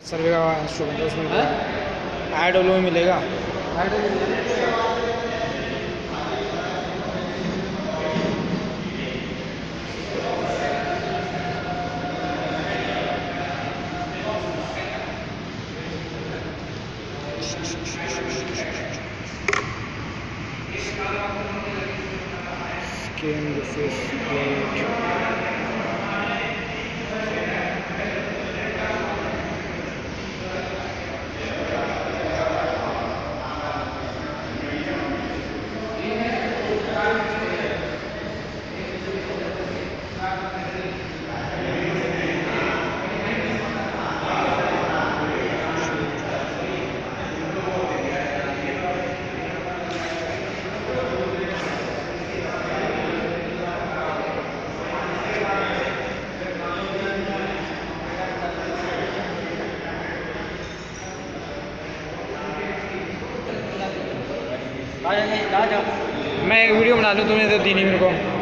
सर्वे का इंस्ट्रूमेंट उसमें ऐड ओलो में मिलेगा। Skin the fish plate. मैं एक वीडियो बना लूँ, तुमने तो दी नहीं मेरे को।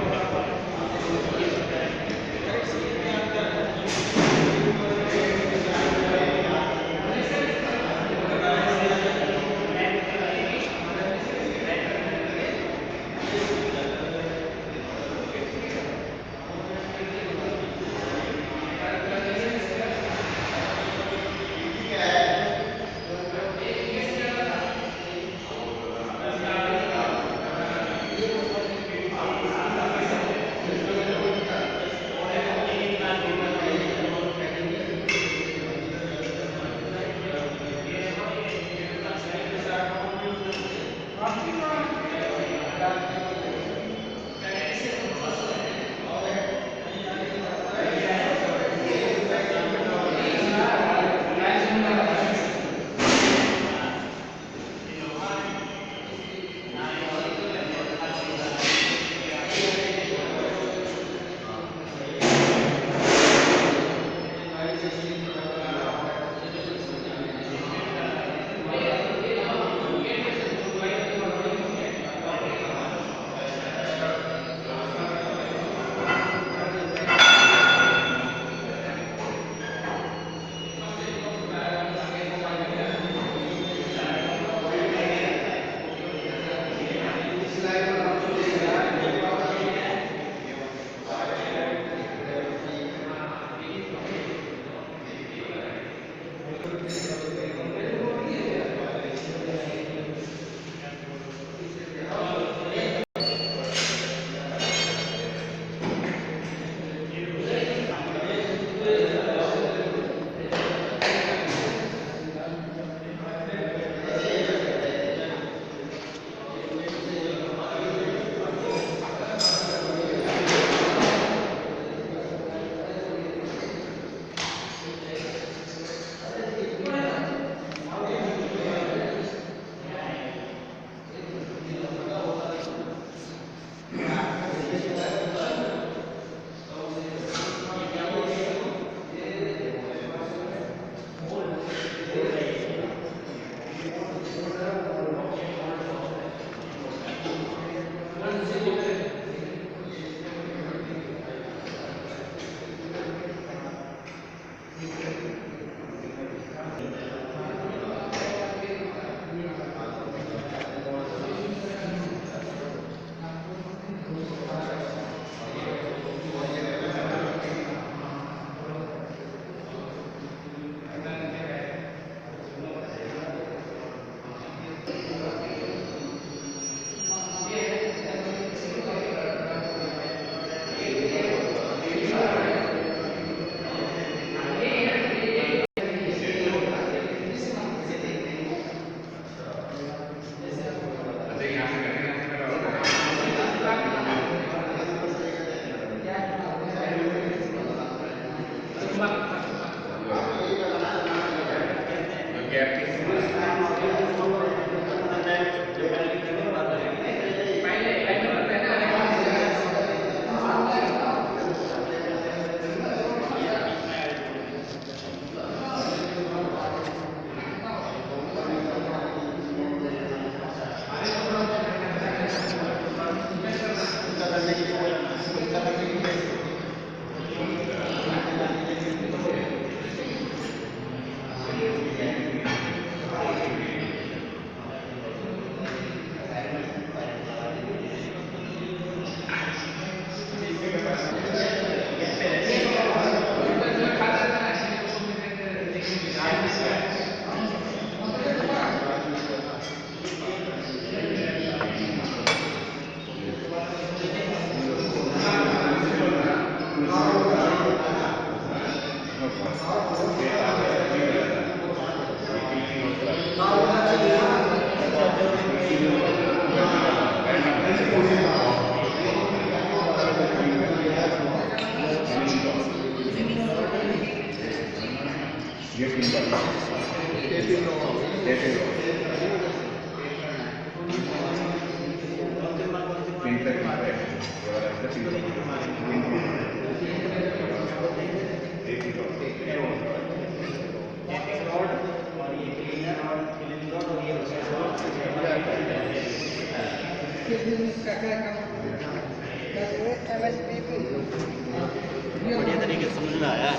बढ़िया तरीके से समझ में आया।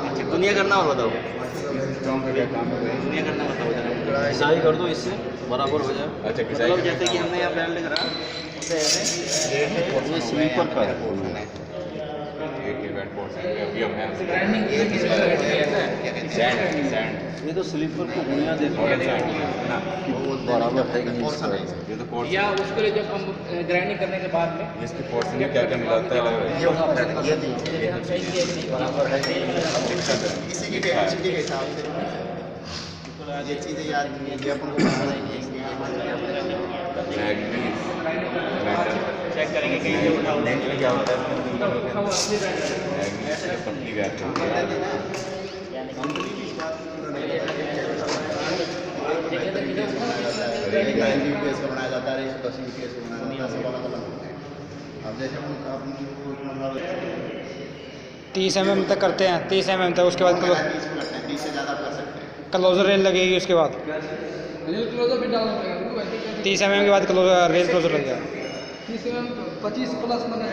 अच्छा दुनिया करना और बताओ, दुनिया करना बताओ जरा। घिसाई कर दो इससे बराबर हो जाए। अच्छा मतलब जैसे कि हमने यहाँ बेल्ट करा ये स्लीपर का ये तो स्लीपर को गुणिया देखो बराबर है कि नहीं या उसके लिए जब हम ग्राइंडिंग करने के बाद में इसके पोर्शन में क्या क्या मिलाता है बराबर है इसी की डेंसिटी के हिसाब से ये चीज़ें याद नहीं है, ये अपन को बनाना ही है। चेक करेंगे कहीं से उठाओ में क्या होता है पतली व्याप यूपीएस का बनाया जाता है, 110 यूपीएस का बनाया जाता है, सब अलग अलग होते हैं। अब जैसे हम 30 mm तक करते हैं, 30 mm तक, उसके बाद 30 में करते हैं, 30 से ज़्यादा कर सकते हैं। क्लोजर रेल लगेगी, उसके बाद 30 mm के बाद रेल क्लोजर लग जाएगा। 30 mm 25 प्लस मैंने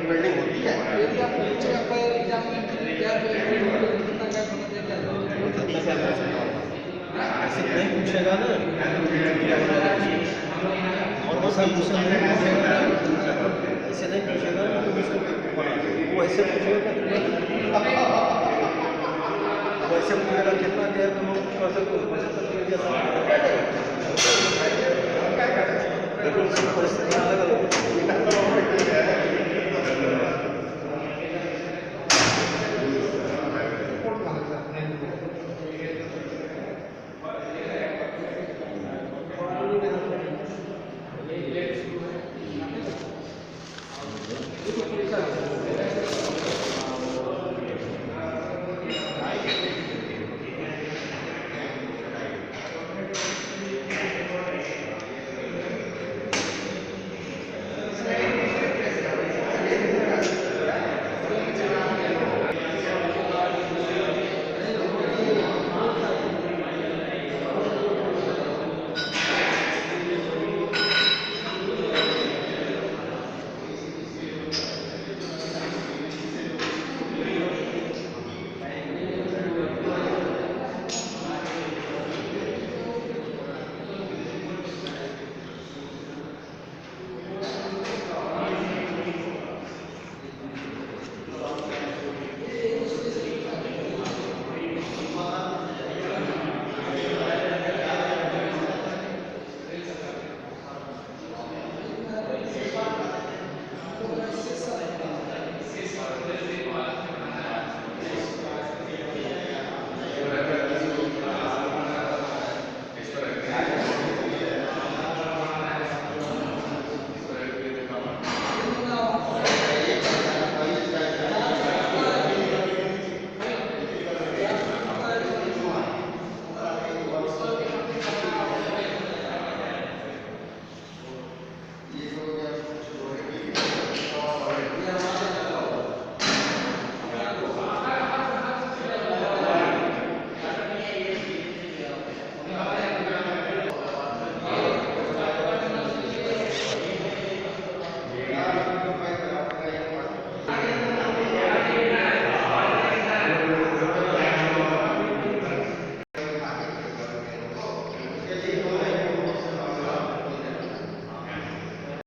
बिल्डिंग होती है। ऐसे नहीं पूछेगा ना और वो सब ऐसे नहीं पूछेगा वो ऐसे पूछेगा कितना देर में हम कर सकते हो।